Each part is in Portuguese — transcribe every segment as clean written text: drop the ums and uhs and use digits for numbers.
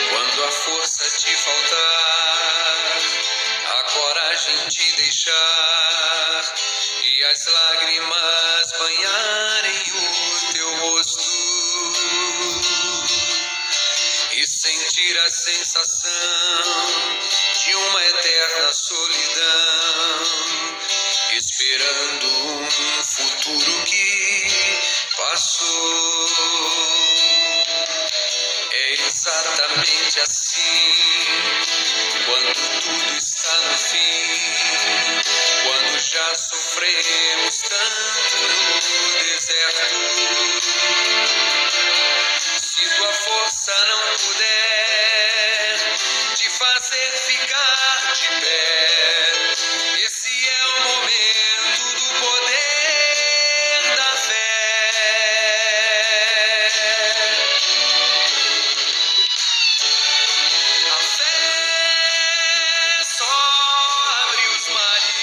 Quando a força te faltar, a coragem te deixar e as lágrimas banharem o teu rosto e sentir a sensação de uma eterna solidão, esperando um futuro que passou. É exatamente assim, quando tudo está no fim, quando já sofremos tanto no deserto. Se tua força não puder te fazer ficar de pé, esse é o momento do poder da fé. A fé só abre os mares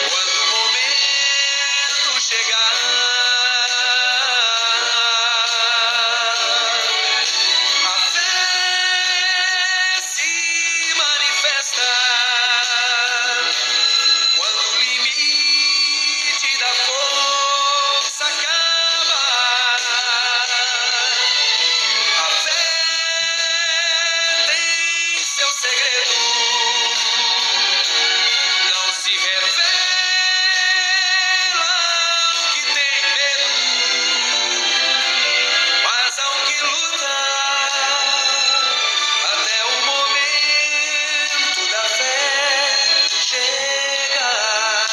quando o momento chegar. A fé se manifesta quando o limite da força acaba. A fé tem seu segredo, não se revela ao que tem medo, mas ao que luta até o momento da fé chegar.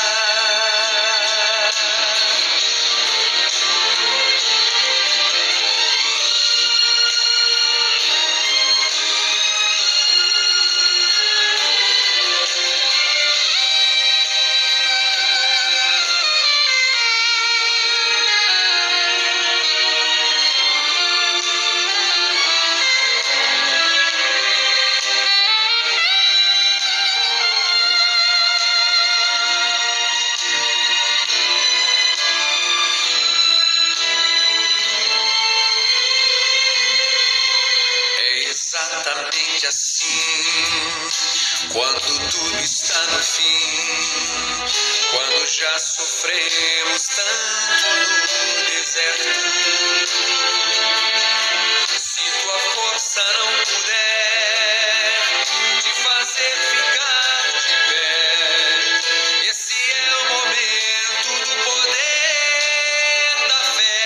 É exatamente assim, quando tudo está no fim, quando já sofremos tanto no deserto. Se tua força não puder te fazer ficar de pé, esse é o momento do poder da fé.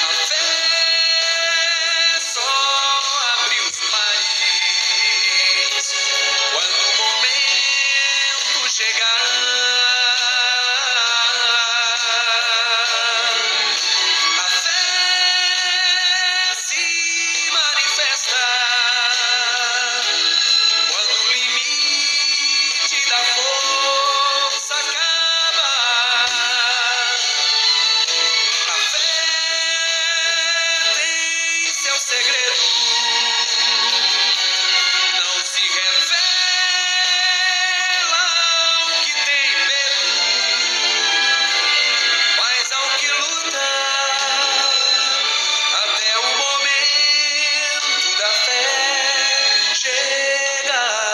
A fé só abre os mares quando o momento chegar. A fé se manifesta quando o limite da força acaba. A fé tem seu segredo, não se revela ao que tem medo, mas ao que luta até o momento da fé chegar.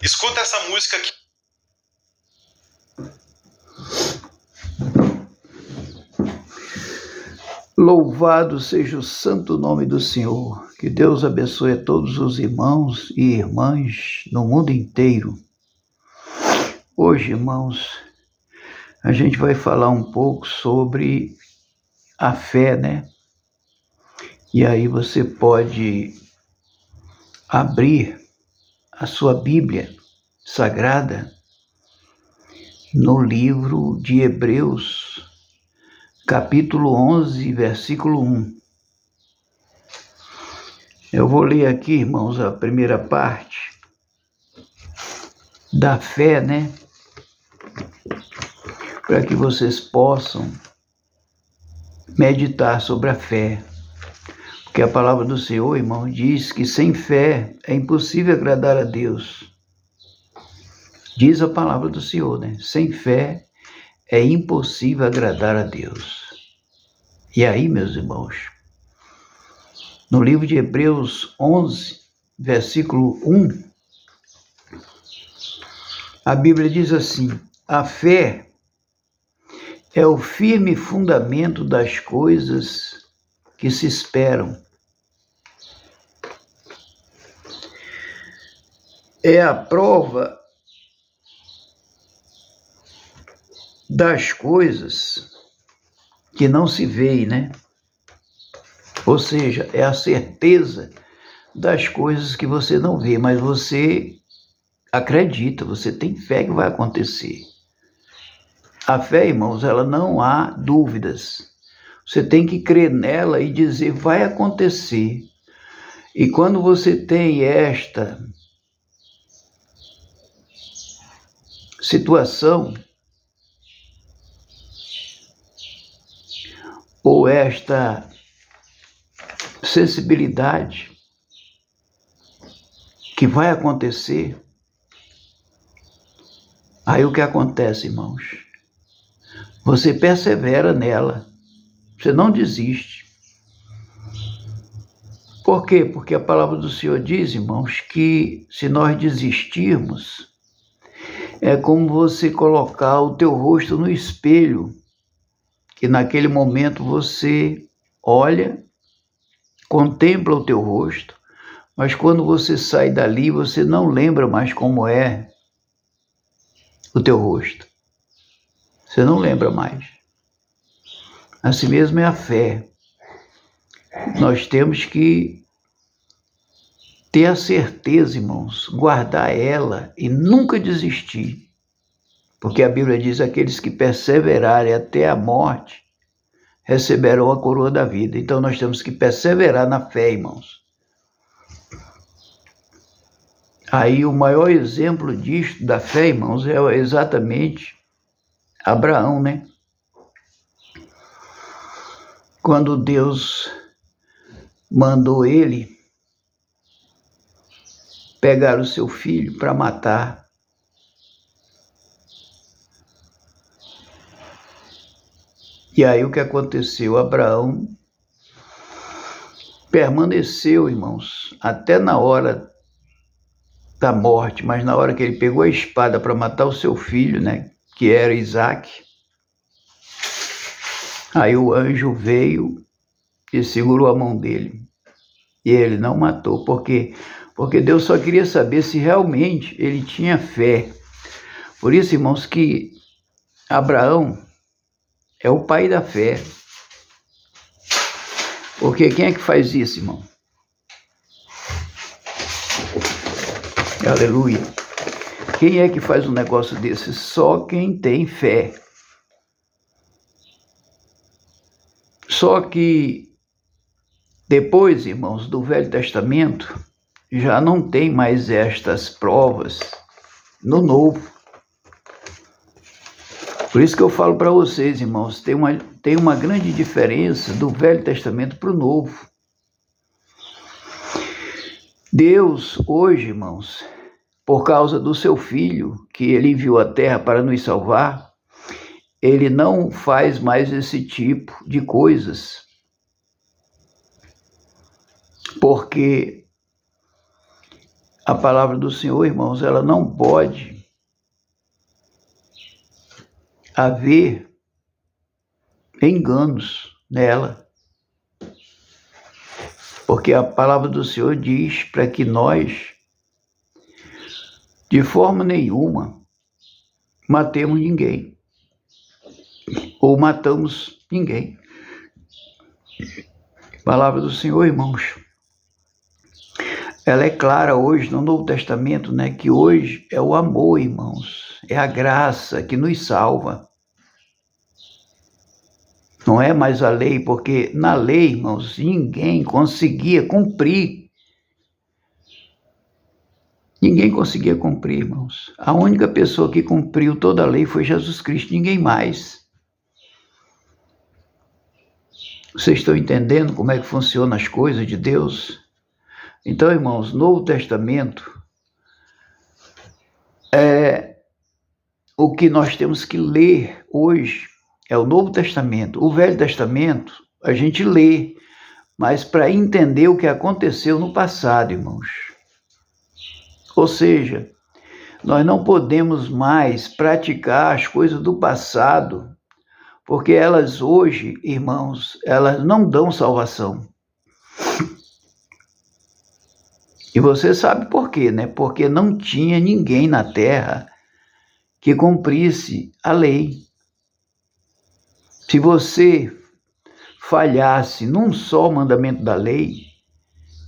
Escuta essa música aqui. Louvado seja o santo nome do Senhor. Que Deus abençoe a todos os irmãos e irmãs no mundo inteiro. Hoje, irmãos, a gente vai falar um pouco sobre a fé, né? E aí você pode abrir a sua Bíblia Sagrada no livro de Hebreus, capítulo 11, versículo 1. Eu vou ler aqui, irmãos, a primeira parte da fé, né? Para que vocês possam meditar sobre a fé. Porque a palavra do Senhor, irmão, diz que sem fé é impossível agradar a Deus. Diz a palavra do Senhor, né? Sem fé é impossível agradar a Deus. E aí, meus irmãos, no livro de Hebreus 11, versículo 1, a Bíblia diz assim: a fé é o firme fundamento das coisas que se esperam. É a prova das coisas que não se veem, né? Ou seja, é a certeza das coisas que você não vê, mas você acredita, você tem fé que vai acontecer. A fé, irmãos, ela não há dúvidas. Você tem que crer nela e dizer, vai acontecer. E quando você tem esta situação, ou esta sensibilidade que vai acontecer, aí o que acontece, irmãos? Você persevera nela, você não desiste. Por quê? Porque a palavra do Senhor diz, irmãos, que se nós desistirmos, é como você colocar o teu rosto no espelho, que naquele momento você olha, contempla o teu rosto, mas quando você sai dali, você não lembra mais como é o teu rosto. Você não lembra mais. Assim mesmo é a fé. Nós temos que ter a certeza, irmãos, guardar ela e nunca desistir. Porque a Bíblia diz, aqueles que perseverarem até a morte, receberão a coroa da vida. Então nós temos que perseverar na fé, irmãos. Aí o maior exemplo disto, da fé, irmãos, é exatamente Abraão, né? Quando Deus mandou ele pegar o seu filho para matar, e aí o que aconteceu? Abraão permaneceu, irmãos, até na hora da morte, mas na hora que ele pegou a espada para matar o seu filho, né, que era Isaque, aí o anjo veio e segurou a mão dele. E ele não matou. Por quê? Porque Deus só queria saber se realmente ele tinha fé. Por isso, irmãos, que Abraão é o pai da fé. Porque quem é que faz isso, irmão? Aleluia. Quem é que faz um negócio desse? Só quem tem fé. Só que depois, irmãos, do Velho Testamento, já não tem mais estas provas no Novo. Por isso que eu falo para vocês, irmãos, tem uma grande diferença do Velho Testamento para o Novo. Deus, hoje, irmãos, por causa do seu Filho, que ele enviou à terra para nos salvar, ele não faz mais esse tipo de coisas. Porque a palavra do Senhor, irmãos, ela não pode haver enganos nela. Porque a palavra do Senhor diz para que nós, de forma nenhuma, matemos ninguém. Ou matamos ninguém. Palavra do Senhor, irmãos. Ela é clara hoje no Novo Testamento, né? Que hoje é o amor, irmãos. É a graça que nos salva. Não é mais a lei, porque na lei, irmãos, ninguém conseguia cumprir. Ninguém conseguia cumprir, irmãos. A única pessoa que cumpriu toda a lei foi Jesus Cristo, ninguém mais. Vocês estão entendendo como é que funcionam as coisas de Deus? Então, irmãos, Novo Testamento é o que nós temos que ler hoje, é o Novo Testamento. O Velho Testamento a gente lê, mas para entender o que aconteceu no passado, irmãos. Ou seja, nós não podemos mais praticar as coisas do passado, porque elas hoje, irmãos, elas não dão salvação. E você sabe por quê, né? Porque não tinha ninguém na terra que cumprisse a lei. Se você falhasse num só mandamento da lei,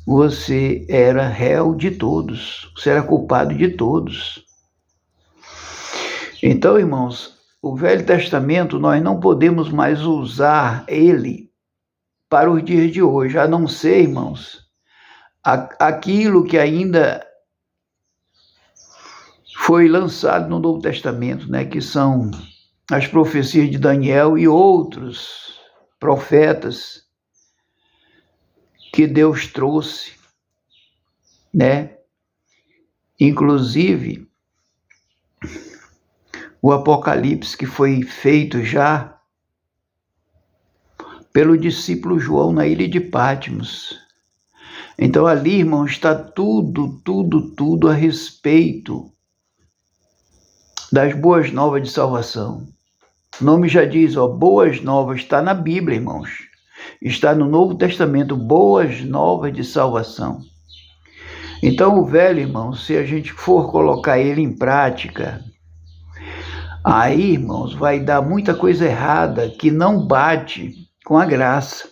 você era réu de todos, você era culpado de todos. Então, irmãos, o Velho Testamento nós não podemos mais usar ele para os dias de hoje, a não ser, irmãos, aquilo que ainda foi lançado no Novo Testamento, né, que são as profecias de Daniel e outros profetas que Deus trouxe, né? Inclusive o Apocalipse, que foi feito já pelo discípulo João na ilha de Patmos. Então ali, irmão, está tudo a respeito das boas novas de salvação. O nome já diz, ó, boas novas, está na Bíblia, irmãos. Está no Novo Testamento, boas novas de salvação. Então o velho, irmão, se a gente for colocar ele em prática, aí, irmãos, vai dar muita coisa errada que não bate com a graça.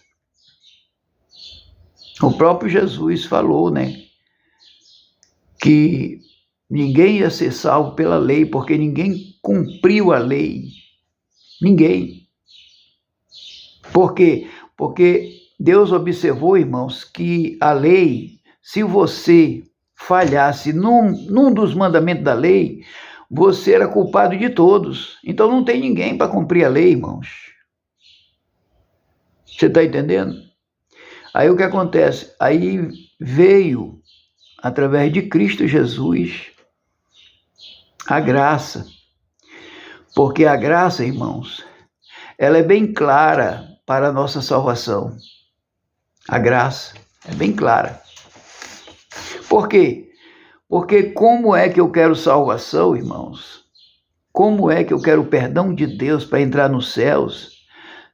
O próprio Jesus falou, né, que ninguém ia ser salvo pela lei, porque ninguém cumpriu a lei. Ninguém. Por quê? Porque Deus observou, irmãos, que a lei, se você falhasse num dos mandamentos da lei, você era culpado de todos. Então não tem ninguém para cumprir a lei, irmãos. Você está entendendo? Aí o que acontece? Aí veio, através de Cristo Jesus, a graça. Porque a graça, irmãos, ela é bem clara para a nossa salvação. A graça é bem clara. Por quê? Porque como é que eu quero salvação, irmãos? Como é que eu quero o perdão de Deus para entrar nos céus,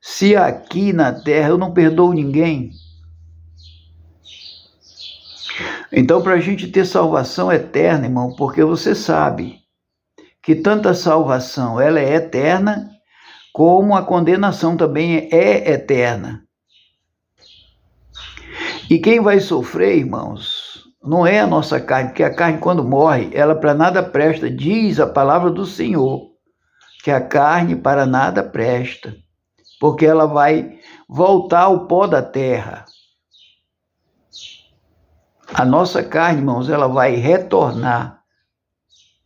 se aqui na terra eu não perdoo ninguém? Então, para a gente ter salvação eterna, irmão, porque você sabe que tanto a salvação ela é eterna, como a condenação também é eterna. E quem vai sofrer, irmãos, não é a nossa carne, porque a carne, quando morre, ela para nada presta. Diz a palavra do Senhor que a carne para nada presta, porque ela vai voltar ao pó da terra. A nossa carne, irmãos, ela vai retornar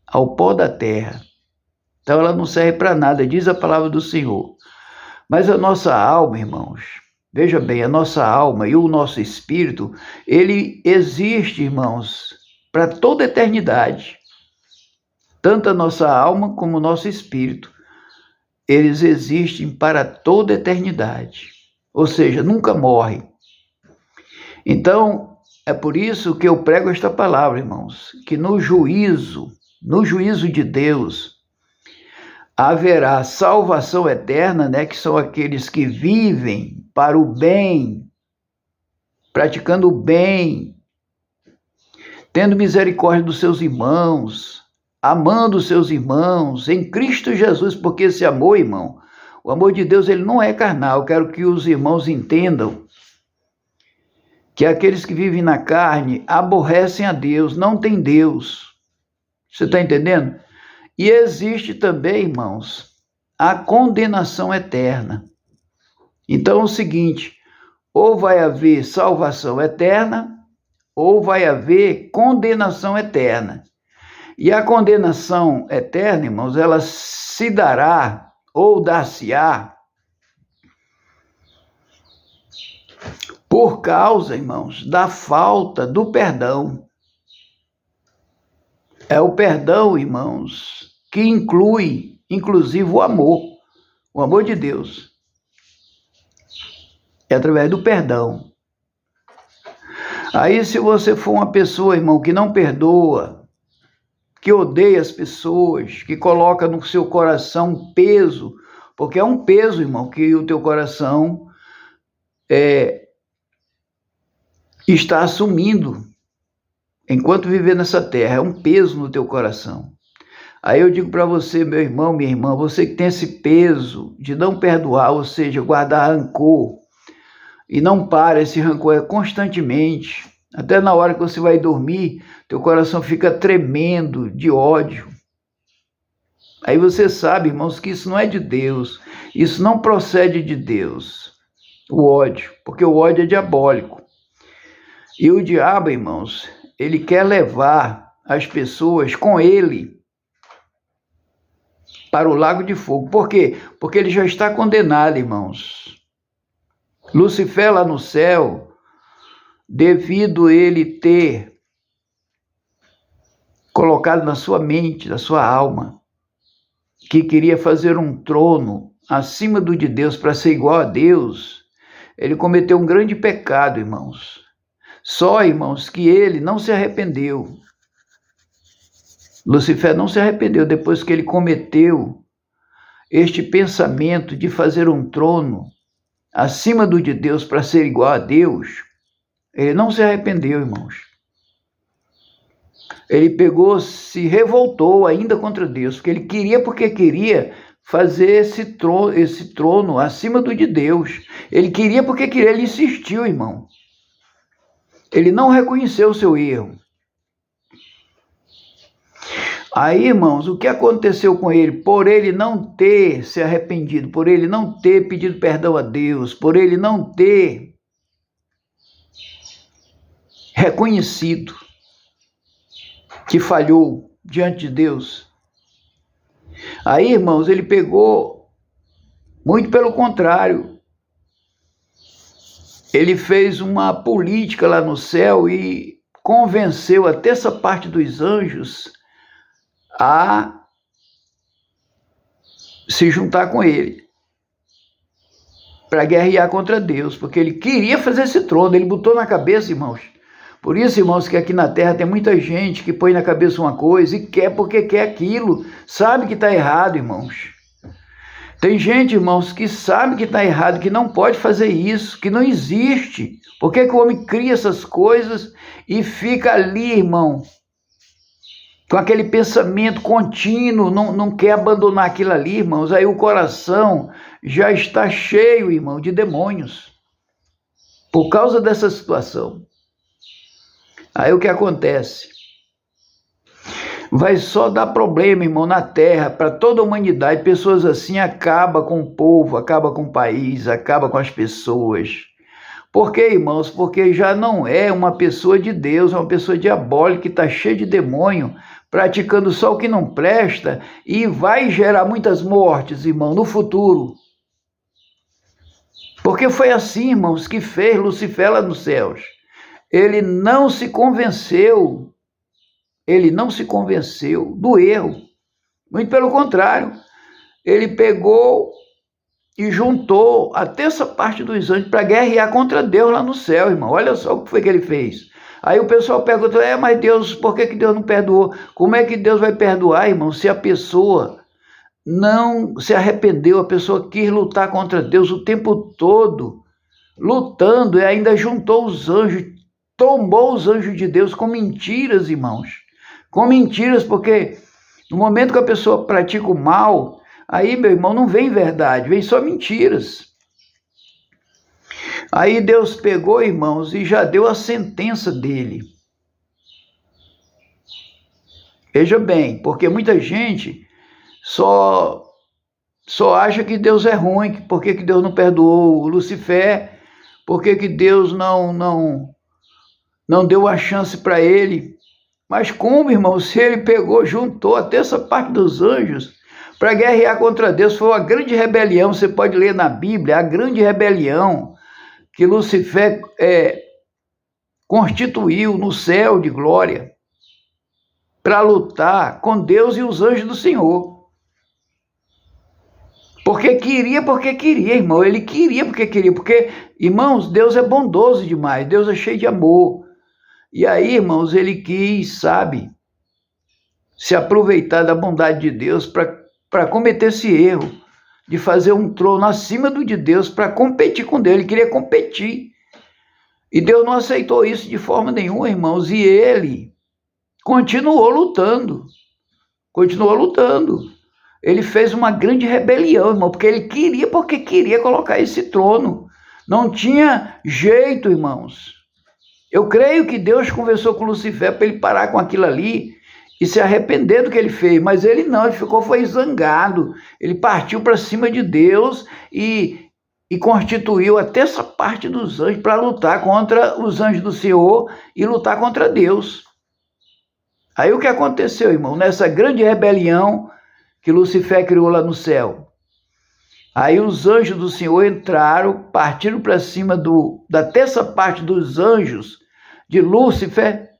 ao pó da terra. Então ela não serve para nada, diz a palavra do Senhor. Mas a nossa alma, irmãos, veja bem, a nossa alma e o nosso espírito, ele existe, irmãos, para toda a eternidade. Tanto a nossa alma como o nosso espírito, eles existem para toda a eternidade. Ou seja, nunca morrem. Então, é por isso que eu prego esta palavra, irmãos, que no juízo de Deus, haverá salvação eterna, né, que são aqueles que vivem para o bem, praticando o bem, tendo misericórdia dos seus irmãos, amando os seus irmãos, em Cristo Jesus, porque esse amor, irmão, o amor de Deus, ele não é carnal. Eu quero que os irmãos entendam que aqueles que vivem na carne aborrecem a Deus, não tem Deus. Você está entendendo? E existe também, irmãos, a condenação eterna. Então é o seguinte, ou vai haver salvação eterna, ou vai haver condenação eterna. E a condenação eterna, irmãos, ela se dará, ou dar-se-á, por causa, irmãos, da falta do perdão. É o perdão, irmãos, que inclui, inclusive, o amor de Deus. É através do perdão. Aí, se você for uma pessoa, irmão, que não perdoa, que odeia as pessoas, que coloca no seu coração um peso, porque é um peso, irmão, que o teu coração está assumindo enquanto viver nessa terra, é um peso no teu coração. Aí eu digo para você, meu irmão, minha irmã, você que tem esse peso de não perdoar, ou seja, guardar rancor, e não para esse rancor constantemente, até na hora que você vai dormir, teu coração fica tremendo de ódio. Aí você sabe, irmãos, que isso não é de Deus, isso não procede de Deus, o ódio, porque o ódio é diabólico. E o diabo, irmãos, ele quer levar as pessoas com ele para o lago de fogo. Por quê? Porque ele já está condenado, irmãos. Lucifer lá no céu, devido ele ter colocado na sua mente, na sua alma, que queria fazer um trono acima do de Deus para ser igual a Deus, ele cometeu um grande pecado, irmãos. Só, irmãos, que ele não se arrependeu. Lucifer não se arrependeu depois que ele cometeu este pensamento de fazer um trono acima do de Deus para ser igual a Deus. Ele não se arrependeu, irmãos. Ele pegou, se revoltou ainda contra Deus, porque queria fazer esse trono acima do de Deus. Ele queria porque queria, ele insistiu, irmão. Ele não reconheceu o seu erro. Aí, irmãos, o que aconteceu com ele? Por ele não ter se arrependido, por ele não ter pedido perdão a Deus, por ele não ter reconhecido que falhou diante de Deus. Aí, irmãos, ele pegou, muito pelo contrário, ele fez uma política lá no céu e convenceu a terça parte dos anjos a se juntar com ele para guerrear contra Deus, porque ele queria fazer esse trono, ele botou na cabeça, irmãos. Por isso, irmãos, que aqui na terra tem muita gente que põe na cabeça uma coisa e quer porque quer aquilo, sabe que está errado, irmãos. Tem gente, irmãos, que sabe que está errado, que não pode fazer isso, que não existe. Por que o homem cria essas coisas e fica ali, irmão, com aquele pensamento contínuo, não quer abandonar aquilo ali, irmãos? Aí o coração já está cheio, irmão, de demônios, por causa dessa situação. Aí o que acontece? Vai só dar problema, irmão, na terra, para toda a humanidade. Pessoas assim acabam com o povo, acabam com o país, acabam com as pessoas. Por quê, irmãos? Porque já não é uma pessoa de Deus, é uma pessoa diabólica que está cheia de demônio, praticando só o que não presta e vai gerar muitas mortes, irmão, no futuro. Porque foi assim, irmãos, que fez Lucifer lá nos céus. Ele não se convenceu do erro. Muito pelo contrário, ele pegou e juntou a terça parte dos anjos para guerrear contra Deus lá no céu, irmão. Olha só o que foi que ele fez. Aí o pessoal pergunta, mas Deus, por que Deus não perdoou? Como é que Deus vai perdoar, irmão, se a pessoa não se arrependeu, a pessoa quis lutar contra Deus o tempo todo, lutando, e ainda juntou os anjos, tombou os anjos de Deus com mentiras, irmãos. Com mentiras, porque no momento que a pessoa pratica o mal, aí, meu irmão, não vem verdade, vem só mentiras. Aí Deus pegou, irmãos, e já deu a sentença dele. Veja bem, porque muita gente só acha que Deus é ruim, por que Deus não perdoou Lucifer, por que Deus não deu a chance para ele. Mas como, irmão, se ele pegou, juntou até essa parte dos anjos para guerrear contra Deus, foi uma grande rebelião, você pode ler na Bíblia, a grande rebelião que Lucifer constituiu no céu de glória para lutar com Deus e os anjos do Senhor. Porque queria, irmão, ele queria, porque, irmãos, Deus é bondoso demais, Deus é cheio de amor. E aí, irmãos, ele quis, sabe, se aproveitar da bondade de Deus para cometer esse erro de fazer um trono acima do de Deus para competir com Deus. Ele queria competir. E Deus não aceitou isso de forma nenhuma, irmãos. E ele continuou lutando. Ele fez uma grande rebelião, irmão, porque ele queria colocar esse trono. Não tinha jeito, irmãos. Eu creio que Deus conversou com Lucifer para ele parar com aquilo ali e se arrepender do que ele fez, mas ele não, ele foi zangado, ele partiu para cima de Deus e constituiu até essa parte dos anjos para lutar contra os anjos do Senhor e lutar contra Deus. Aí o que aconteceu, irmão? Nessa grande rebelião que Lucifer criou lá no céu, aí os anjos do Senhor entraram, partiram para cima da terça parte dos anjos de Lúcifer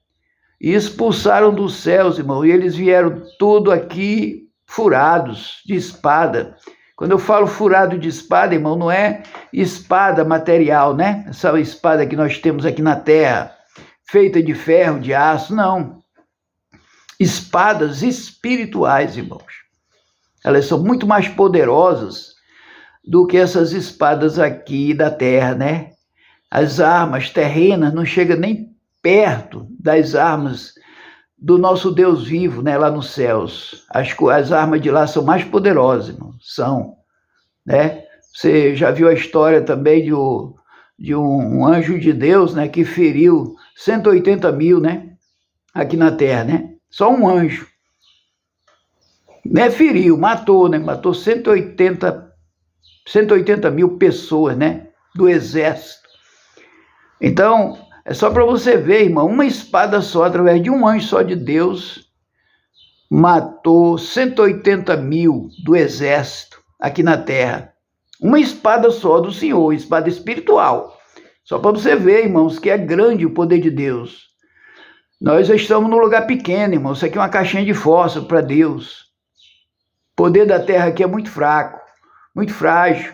e expulsaram dos céus, irmão. E eles vieram tudo aqui furados de espada. Quando eu falo furado de espada, irmão, não é espada material, né? Essa espada que nós temos aqui na terra, feita de ferro, de aço, não. Espadas espirituais, irmãos. Elas são muito mais poderosas do que essas espadas aqui da terra, né? As armas terrenas não chegam nem perto das armas do nosso Deus vivo, né, lá nos céus. As armas de lá são mais poderosas, irmão. São, né? Você já viu a história também de um anjo de Deus, né, que feriu 180 mil, né, aqui na terra, né? Só um anjo. Né, feriu, matou, né? Matou 180 mil pessoas, né, do exército. Então, é só para você ver, irmão, uma espada só, através de um anjo só de Deus, matou 180 mil do exército aqui na terra. Uma espada só do Senhor, espada espiritual. Só para você ver, irmãos, que é grande o poder de Deus. Nós estamos num lugar pequeno, irmão. Isso aqui é uma caixinha de fósforo para Deus. O poder da terra aqui é muito fraco, muito frágil.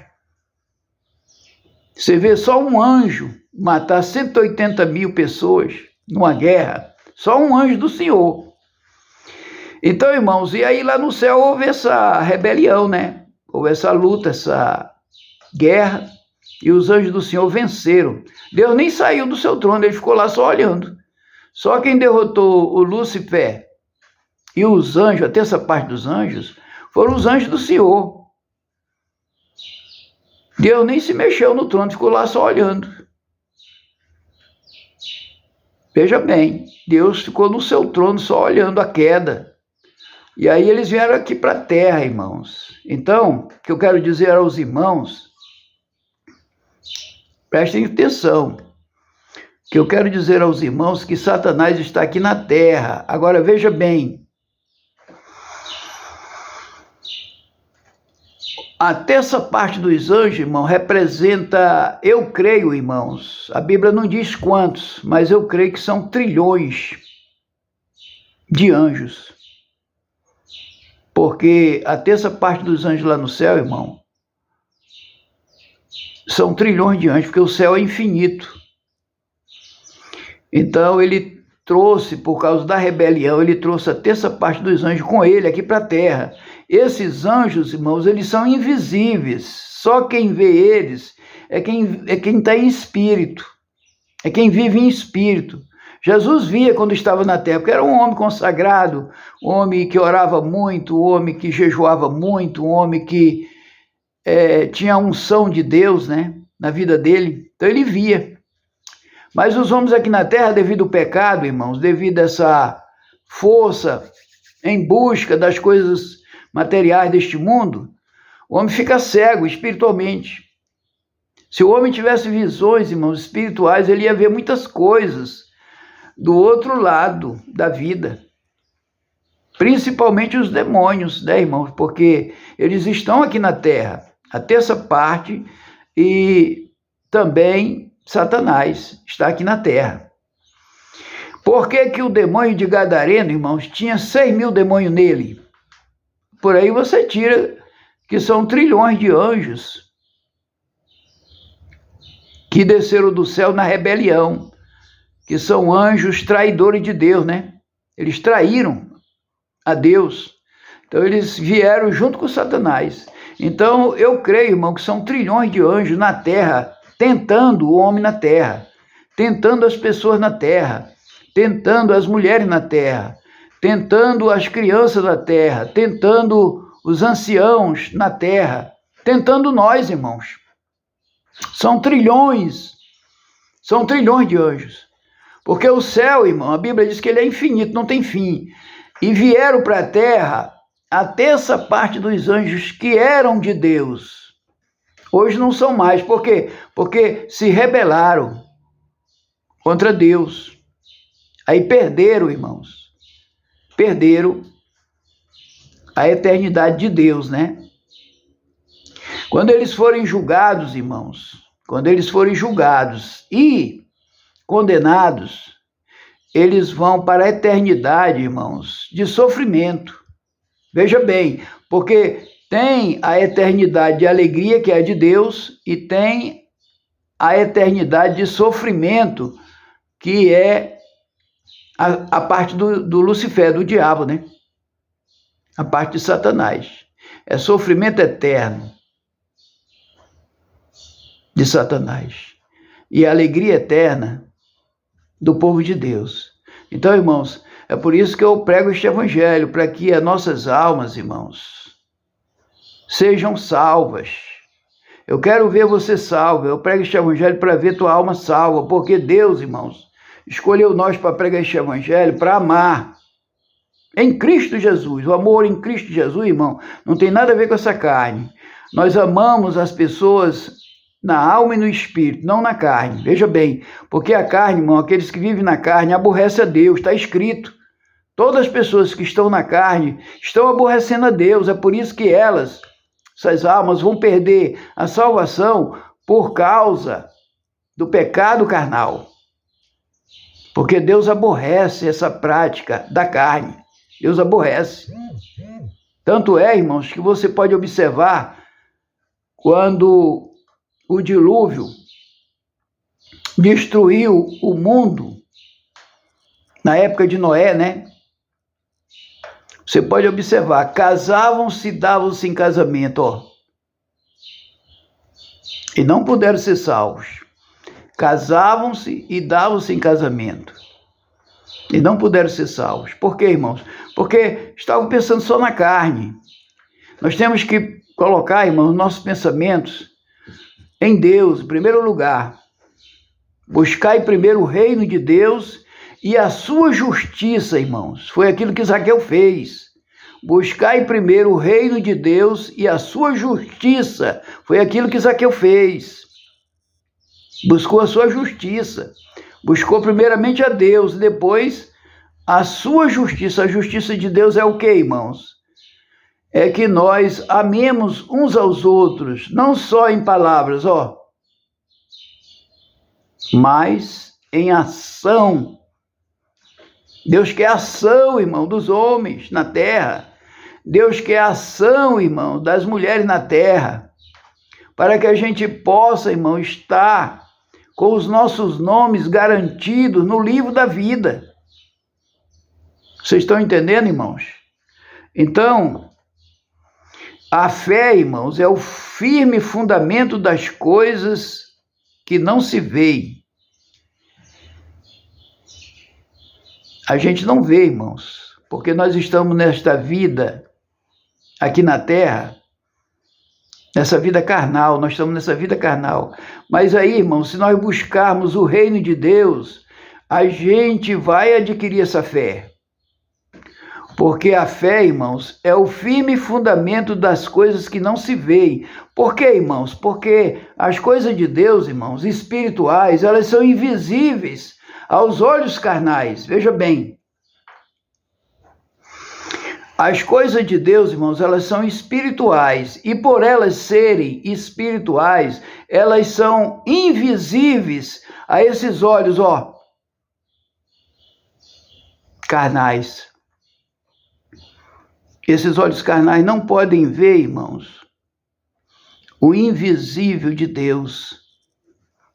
Você vê só um anjo matar 180 mil pessoas numa guerra, só um anjo do Senhor. Então, irmãos, e aí lá no céu houve essa rebelião, né? Houve essa luta, essa guerra, e os anjos do Senhor venceram. Deus nem saiu do seu trono, ele ficou lá só olhando. Só quem derrotou o Lúcifer e os anjos, até essa parte dos anjos, foram os anjos do Senhor. Deus nem se mexeu no trono, ficou lá só olhando. Veja bem, Deus ficou no seu trono só olhando a queda. E aí eles vieram aqui para a terra, irmãos. Então, o que eu quero dizer aos irmãos, prestem atenção, que eu quero dizer aos irmãos que Satanás está aqui na terra. Agora, veja bem, até essa parte dos anjos, irmão, representa, eu creio, irmãos, a Bíblia não diz quantos, mas eu creio que são trilhões de anjos. Porque até essa parte dos anjos lá no céu, irmão, são trilhões de anjos, porque o céu é infinito. Então ele trouxe, por causa da rebelião, ele trouxe até essa parte dos anjos com ele aqui para a terra. Esses anjos, irmãos, eles são invisíveis. Só quem vê eles é quem está em espírito. É quem vive em espírito. Jesus via quando estava na terra, porque era um homem consagrado, um homem que orava muito, um homem que jejuava muito, um homem que tinha a unção de Deus, né? na vida dele. Então ele via. Mas os homens aqui na terra, devido ao pecado, irmãos, devido a essa força em busca das coisas materiais deste mundo, o homem fica cego espiritualmente. Se o homem tivesse visões, irmãos, espirituais, ele ia ver muitas coisas do outro lado da vida. Principalmente os demônios, né, irmãos? Porque eles estão aqui na terra, a terça parte, e também Satanás está aqui na terra. Por que o demônio de Gadareno, irmãos, tinha 6.000 demônios nele? Por aí você tira que são trilhões de anjos que desceram do céu na rebelião, que são anjos traidores de Deus, né? Eles traíram a Deus. Então eles vieram junto com Satanás. Então eu creio, irmão, que são trilhões de anjos na terra, tentando o homem na terra, tentando as pessoas na terra, tentando as mulheres na terra, tentando as crianças na terra, tentando os anciãos na terra, tentando nós, irmãos. São trilhões de anjos. Porque o céu, irmão, a Bíblia diz que ele é infinito, não tem fim. E vieram para a terra a terça parte dos anjos que eram de Deus. Hoje não são mais. Por quê? Porque se rebelaram contra Deus. Aí perderam, irmãos. Perderam a eternidade de Deus, né? Quando eles forem julgados, irmãos, quando eles forem julgados e condenados, eles vão para a eternidade, irmãos, de sofrimento. Veja bem, porque tem a eternidade de alegria, que é de Deus, e tem a eternidade de sofrimento, que é a parte do Lucifer, do diabo, né? A parte de Satanás. É sofrimento eterno de Satanás. E a alegria eterna do povo de Deus. Então, irmãos, é por isso que eu prego este evangelho, para que as nossas almas, irmãos, sejam salvas. Eu quero ver você salvo. Eu prego este evangelho para ver tua alma salva, porque Deus, irmãos, escolheu nós para pregar este evangelho, para amar em Cristo Jesus. O amor em Cristo Jesus, irmão, não tem nada a ver com essa carne. Nós amamos as pessoas na alma e no espírito, não na carne. Veja bem, porque a carne, irmão, aqueles que vivem na carne aborrecem a Deus, está escrito. Todas as pessoas que estão na carne estão aborrecendo a Deus. É por isso que essas almas vão perder a salvação por causa do pecado carnal. Porque Deus aborrece essa prática da carne. Deus aborrece. Tanto é, irmãos, que você pode observar quando o dilúvio destruiu o mundo, na época de Noé, né? Você pode observar, casavam-se, davam-se em casamento, ó. E não puderam ser salvos. Casavam-se e davam-se em casamento. E não puderam ser salvos. Por quê, irmãos? Porque estavam pensando só na carne. Nós temos que colocar, irmãos, nossos pensamentos em Deus, em primeiro lugar. Buscai primeiro o reino de Deus e a sua justiça, irmãos. Foi aquilo que Zaqueu fez. Buscai primeiro o reino de Deus e a sua justiça. Foi aquilo que Zaqueu fez. Buscou a sua justiça. Buscou primeiramente a Deus, depois a sua justiça. A justiça de Deus é o quê, irmãos? É que nós amemos uns aos outros, não só em palavras, ó, mas em ação. Deus quer ação, irmão, dos homens na terra. Deus quer ação, irmão, das mulheres na terra, para que a gente possa, irmão, estar com os nossos nomes garantidos no livro da vida. Vocês estão entendendo, irmãos? Então, a fé, irmãos, é o firme fundamento das coisas que não se veem. A gente não vê, irmãos, porque nós estamos nesta vida, aqui na terra, nessa vida carnal, nós estamos nessa vida carnal. Mas aí, irmãos, se nós buscarmos o reino de Deus, a gente vai adquirir essa fé. Porque a fé, irmãos, é o firme fundamento das coisas que não se veem. Por quê, irmãos? Porque as coisas de Deus, irmãos, espirituais, elas são invisíveis aos olhos carnais. Veja bem. As coisas de Deus, irmãos, elas são espirituais. E por elas serem espirituais, elas são invisíveis a esses olhos, carnais. Esses olhos carnais não podem ver, irmãos, o invisível de Deus.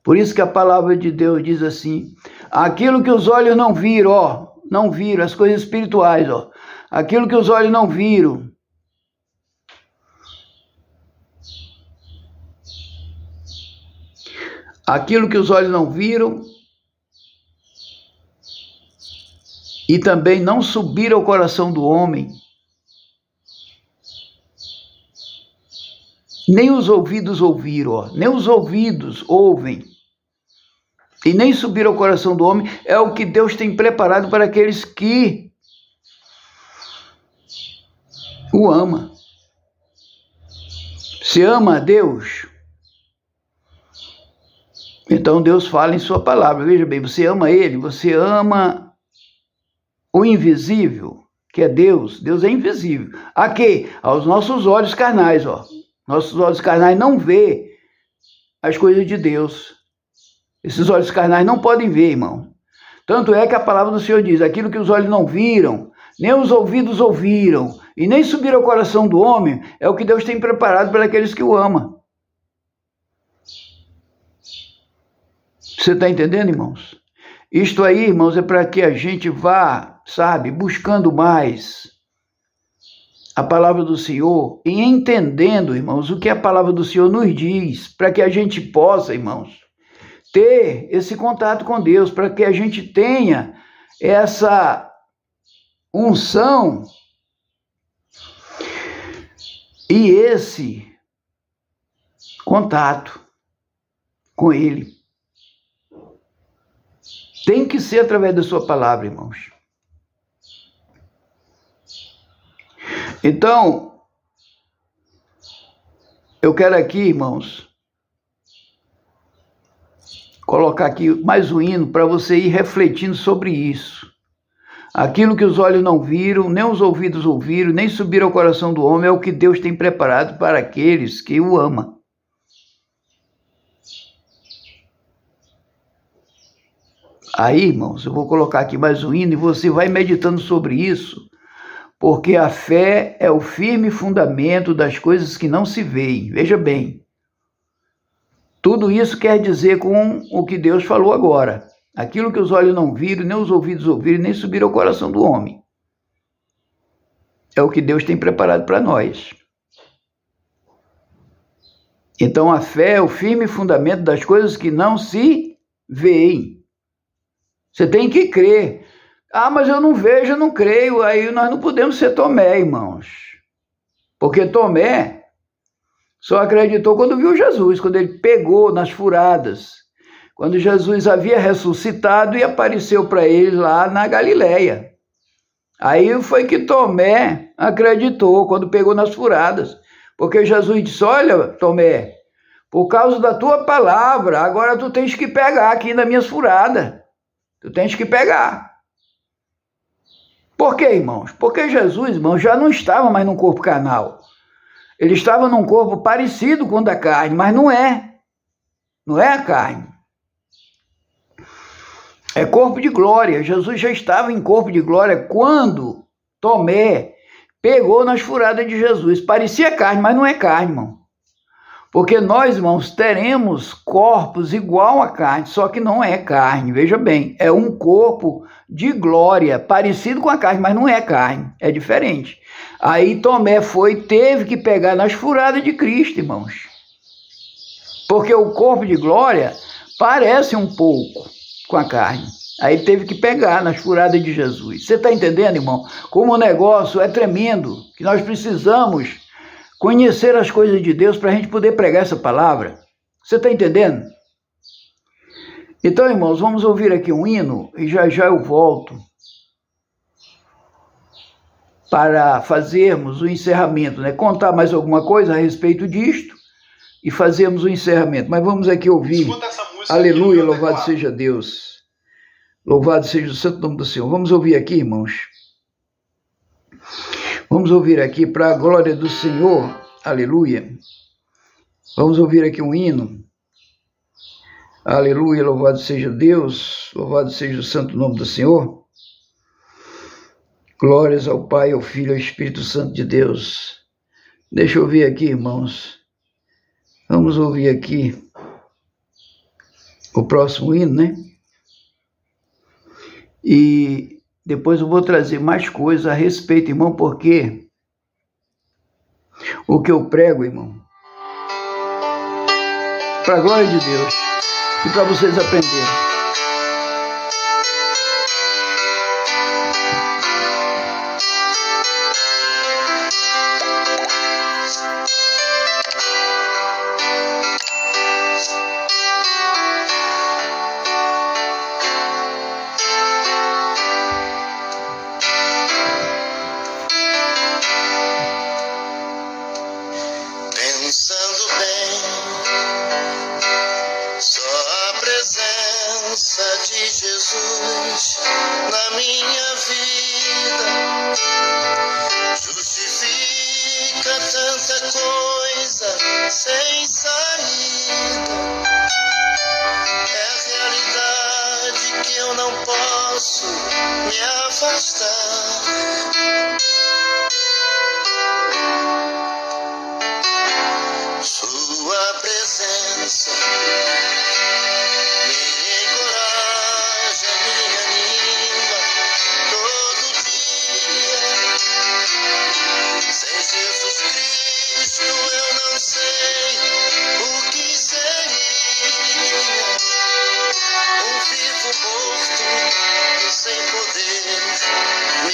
Por isso que a palavra de Deus diz assim, aquilo que os olhos não viram, não viram, as coisas espirituais, aquilo que os olhos não viram. Aquilo que os olhos não viram e também não subiram ao coração do homem, nem os ouvidos ouviram, nem os ouvidos ouvem, e nem subiram ao coração do homem, é o que Deus tem preparado para aqueles que o ama. Se ama a Deus, então Deus fala em sua palavra. Veja bem, você ama Ele, você ama o invisível, que é Deus. Deus é invisível. A quê? Aos nossos olhos carnais, Nossos olhos carnais não vê as coisas de Deus. Esses olhos carnais não podem ver, irmão. Tanto é que a palavra do Senhor diz, aquilo que os olhos não viram, nem os ouvidos ouviram, e nem subiram ao coração do homem, é o que Deus tem preparado para aqueles que o amam. Você está entendendo, irmãos? Isto aí, irmãos, é para que a gente vá, buscando mais a palavra do Senhor e entendendo, irmãos, o que a palavra do Senhor nos diz, para que a gente possa, irmãos, ter esse contato com Deus, para que a gente tenha essa unção e esse contato com Ele. Tem que ser através da sua palavra, irmãos. Então, eu quero aqui, irmãos, colocar aqui mais um hino para você ir refletindo sobre isso. Aquilo que os olhos não viram, nem os ouvidos ouviram, nem subiram ao coração do homem, é o que Deus tem preparado para aqueles que o amam. Aí, irmãos, eu vou colocar aqui mais um hino e você vai meditando sobre isso, porque a fé é o firme fundamento das coisas que não se veem. Veja bem, tudo isso quer dizer com o que Deus falou agora. Aquilo que os olhos não viram, nem os ouvidos ouviram, nem subiram ao coração do homem. É o que Deus tem preparado para nós. Então a fé é o firme fundamento das coisas que não se veem. Você tem que crer. Mas eu não vejo, eu não creio. Aí nós não podemos ser Tomé, irmãos. Porque Tomé só acreditou quando viu Jesus, quando ele pegou nas furadas. Quando Jesus havia ressuscitado e apareceu para ele lá na Galileia. Aí foi que Tomé acreditou, quando pegou nas furadas. Porque Jesus disse, olha, Tomé, por causa da tua palavra, agora tu tens que pegar aqui nas minhas furadas. Tu tens que pegar. Por quê, irmãos? Porque Jesus, irmãos, já não estava mais num corpo carnal. Ele estava num corpo parecido com o da carne, mas não é. Não é a carne. É corpo de glória. Jesus já estava em corpo de glória quando Tomé pegou nas furadas de Jesus. Parecia carne, mas não é carne, irmão. Porque nós, irmãos, teremos corpos igual a carne, só que não é carne. Veja bem, é um corpo de glória, parecido com a carne, mas não é carne, é diferente. Aí Tomé teve que pegar nas furadas de Cristo, irmãos. Porque o corpo de glória parece um pouco com a carne. Aí teve que pegar nas furadas de Jesus. Você está entendendo, irmão? Como o negócio é tremendo, que nós precisamos conhecer as coisas de Deus para a gente poder pregar essa palavra. Você está entendendo? Então, irmãos, vamos ouvir aqui um hino e já já eu volto para fazermos o encerramento, né? Contar mais alguma coisa a respeito disto e fazermos o encerramento. Mas vamos aqui ouvir. Aleluia, louvado seja Deus. Louvado seja o santo nome do Senhor. Vamos ouvir aqui, irmãos. Vamos ouvir aqui para a glória do Senhor. Aleluia. Vamos ouvir aqui um hino. Aleluia, louvado seja Deus. Louvado seja o santo nome do Senhor. Glórias ao Pai, ao Filho e ao Espírito Santo de Deus. Deixa eu ouvir aqui, irmãos. Vamos ouvir aqui o próximo hino, né? E depois eu vou trazer mais coisas a respeito, irmão, porque o que eu prego, irmão, para a glória de Deus e para vocês aprenderem. Pensando bem, só a presença de Jesus na minha vida justifica tanta coisa sem saída. É a realidade que eu não posso me afastar. Sua presença me encoraja, me anima todo dia. Sem Jesus Cristo eu não sei o que seria. Um vivo morto sem poder me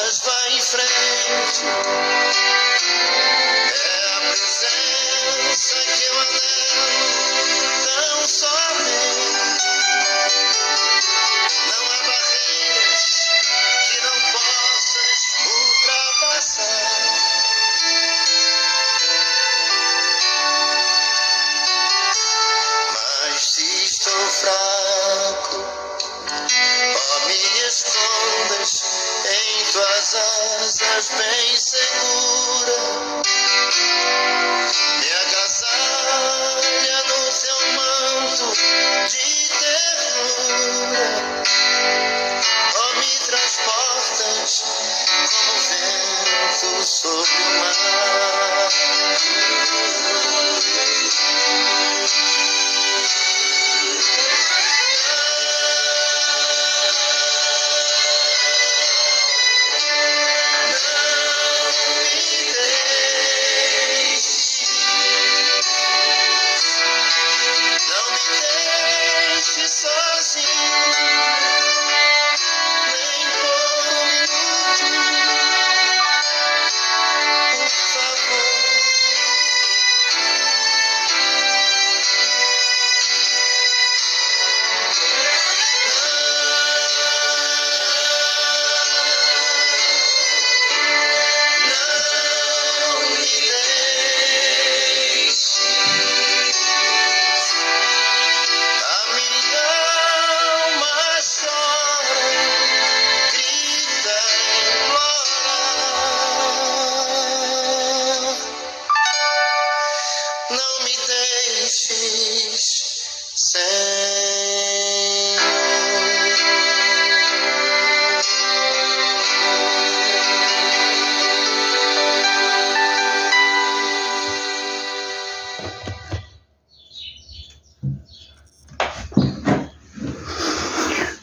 mas vai em frente. É a presença que eu anelo tão somente. Não há barreiras que não possas ultrapassar. Mas se estou fraco, ó, me escondas em tuas asas bem segura. Me agasalha no teu manto de ternura. Ó, me transportas como vento sobre o mar. Não me deixes,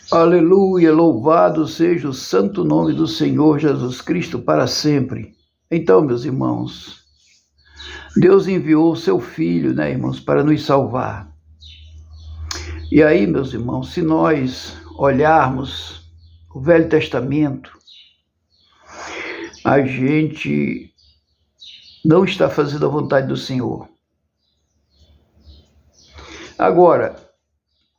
Aleluia, louvado seja o santo nome do Senhor Jesus Cristo para sempre. Então, meus irmãos, Deus enviou o seu Filho, né, irmãos, para nos salvar. E aí, meus irmãos, se nós olharmos o Velho Testamento, a gente não está fazendo a vontade do Senhor. Agora,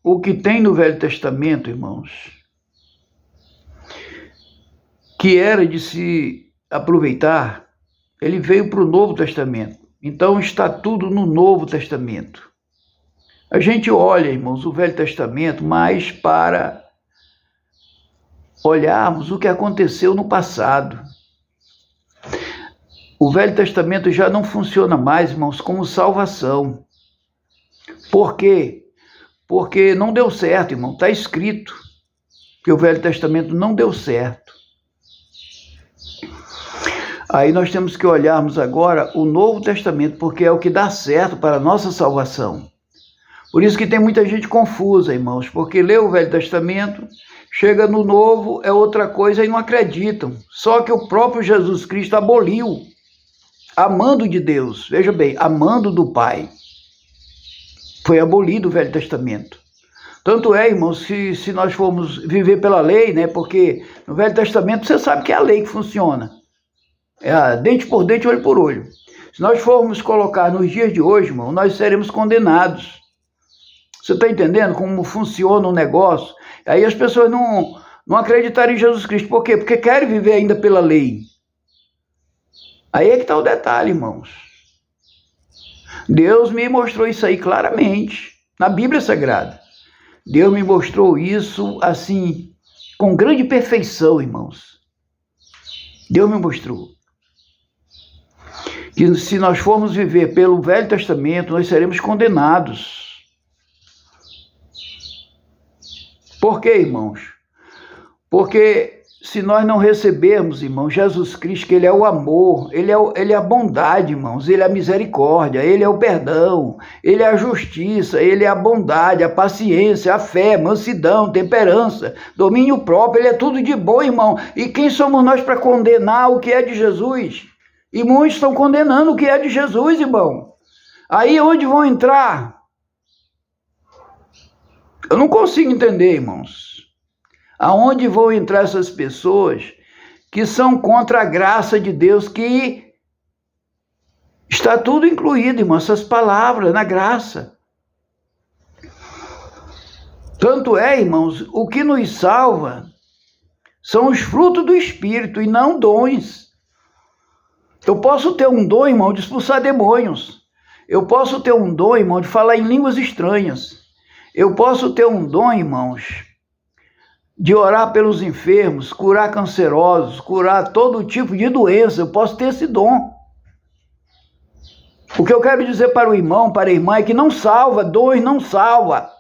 o que tem no Velho Testamento, irmãos, que era de se aproveitar, ele veio para o Novo Testamento. Então está tudo no Novo Testamento. A gente olha, irmãos, o Velho Testamento, mas para olharmos o que aconteceu no passado. O Velho Testamento já não funciona mais, irmãos, como salvação. Por quê? Porque não deu certo, irmão. Está escrito que o Velho Testamento não deu certo. Aí nós temos que olharmos agora o Novo Testamento, porque é o que dá certo para a nossa salvação. Por isso que tem muita gente confusa, irmãos, porque lê o Velho Testamento, chega no Novo, é outra coisa e não acreditam. Só que o próprio Jesus Cristo aboliu, amando de Deus, veja bem, amando do Pai. Foi abolido o Velho Testamento. Tanto é, irmãos, se nós formos viver pela lei, né, porque no Velho Testamento você sabe que é a lei que funciona. É dente por dente, olho por olho. Se nós formos colocar nos dias de hoje, irmão, nós seremos condenados. Você está entendendo como funciona o negócio? Aí as pessoas não acreditaram em Jesus Cristo. Por quê? Porque querem viver ainda pela lei. Aí é que está o detalhe, irmãos. Deus me mostrou isso aí claramente, na Bíblia Sagrada. Deus me mostrou isso, assim, com grande perfeição, irmãos. Deus me mostrou que se nós formos viver pelo Velho Testamento, nós seremos condenados. Por quê, irmãos? Porque se nós não recebermos, irmãos, Jesus Cristo, que Ele é o amor, Ele é a bondade, irmãos, Ele é a misericórdia, Ele é o perdão, Ele é a justiça, Ele é a bondade, a paciência, a fé, mansidão, temperança, domínio próprio, Ele é tudo de bom, irmão. E quem somos nós para condenar o que é de Jesus? E muitos estão condenando o que é de Jesus, irmão. Aí onde vão entrar? Eu não consigo entender, irmãos. Aonde vão entrar essas pessoas que são contra a graça de Deus, que está tudo incluído, irmão, essas palavras na graça. Tanto é, irmãos, o que nos salva são os frutos do Espírito e não dons. Eu posso ter um dom, irmão, de expulsar demônios. Eu posso ter um dom, irmão, de falar em línguas estranhas. Eu posso ter um dom, irmãos, de orar pelos enfermos, curar cancerosos, curar todo tipo de doença. Eu posso ter esse dom. O que eu quero dizer para o irmão, para a irmã, é que não salva, dons não salva.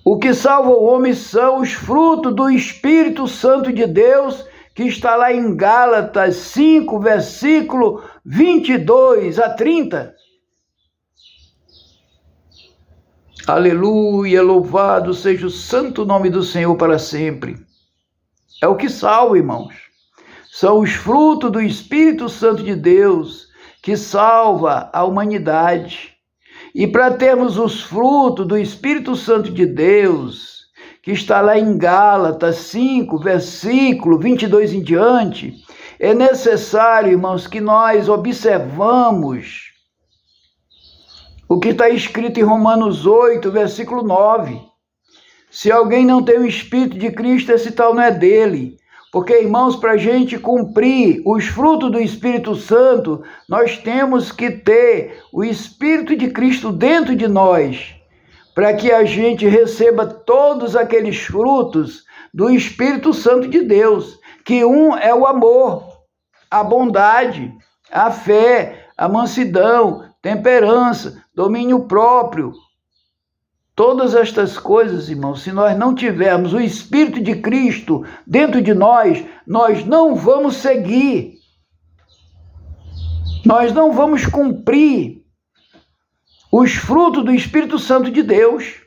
O que salva o homem são os frutos do Espírito Santo de Deus, que está lá em Gálatas 5, versículo 22 a 30. Aleluia, louvado seja o santo nome do Senhor para sempre. É o que salva, irmãos. São os frutos do Espírito Santo de Deus que salva a humanidade. E para termos os frutos do Espírito Santo de Deus, que está lá em Gálatas 5, versículo 22 em diante, é necessário, irmãos, que nós observamos o que está escrito em Romanos 8, versículo 9. Se alguém não tem o Espírito de Cristo, esse tal não é dele. Porque, irmãos, para a gente cumprir os frutos do Espírito Santo, nós temos que ter o Espírito de Cristo dentro de nós, para que a gente receba todos aqueles frutos do Espírito Santo de Deus, que um é o amor, a bondade, a fé, a mansidão, temperança, domínio próprio. Todas estas coisas, irmãos, se nós não tivermos o Espírito de Cristo dentro de nós, nós não vamos seguir. Nós não vamos cumprir os frutos do Espírito Santo de Deus.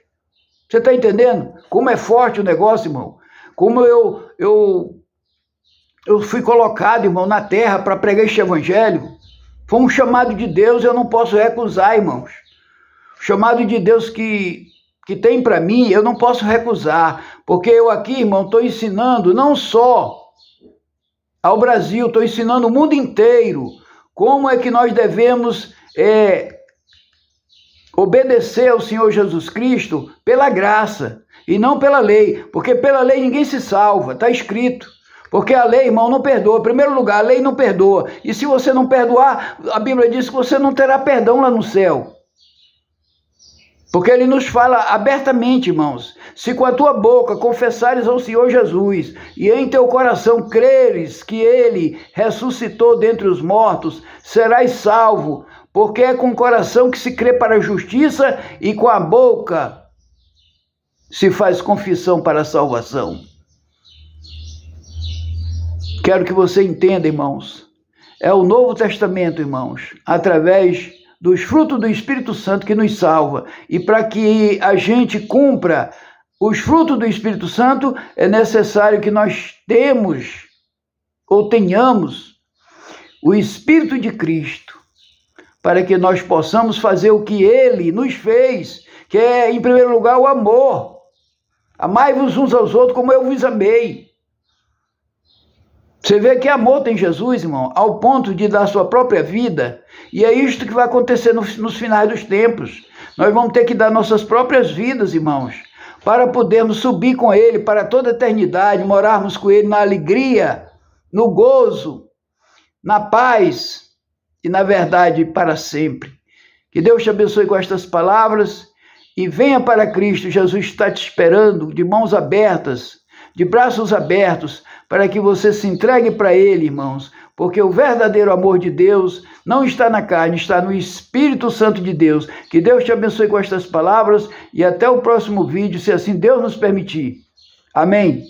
Você está entendendo? Como é forte o negócio, irmão? Como eu fui colocado, irmão, na terra para pregar este evangelho. Foi um chamado de Deus, eu não posso recusar, irmãos. O chamado de Deus que tem para mim, eu não posso recusar, porque eu aqui, irmão, estou ensinando não só ao Brasil, estou ensinando o mundo inteiro como é que nós devemos obedecer ao Senhor Jesus Cristo pela graça e não pela lei, porque pela lei ninguém se salva, está escrito. Porque a lei, irmão, não perdoa. Em primeiro lugar, a lei não perdoa. E se você não perdoar, a Bíblia diz que você não terá perdão lá no céu. Porque ele nos fala abertamente, irmãos, se com a tua boca confessares ao Senhor Jesus e em teu coração creres que ele ressuscitou dentre os mortos, serás salvo, porque é com o coração que se crê para a justiça e com a boca se faz confissão para a salvação. Quero que você entenda, irmãos, é o Novo Testamento, irmãos, através dos frutos do Espírito Santo que nos salva. E para que a gente cumpra os frutos do Espírito Santo, é necessário que nós tenhamos o Espírito de Cristo, para que nós possamos fazer o que ele nos fez, que é, em primeiro lugar, o amor. Amai-vos uns aos outros como eu vos amei. Você vê que amor tem Jesus, irmão, ao ponto de dar sua própria vida. E é isto que vai acontecer nos finais dos tempos. Nós vamos ter que dar nossas próprias vidas, irmãos, para podermos subir com ele para toda a eternidade, morarmos com ele na alegria, no gozo, na paz e na verdade para sempre. Que Deus te abençoe com estas palavras e venha para Cristo. Jesus está te esperando de mãos abertas, de braços abertos, para que você se entregue para ele, irmãos, porque o verdadeiro amor de Deus não está na carne, está no Espírito Santo de Deus. Que Deus te abençoe com estas palavras e até o próximo vídeo, se assim Deus nos permitir. Amém.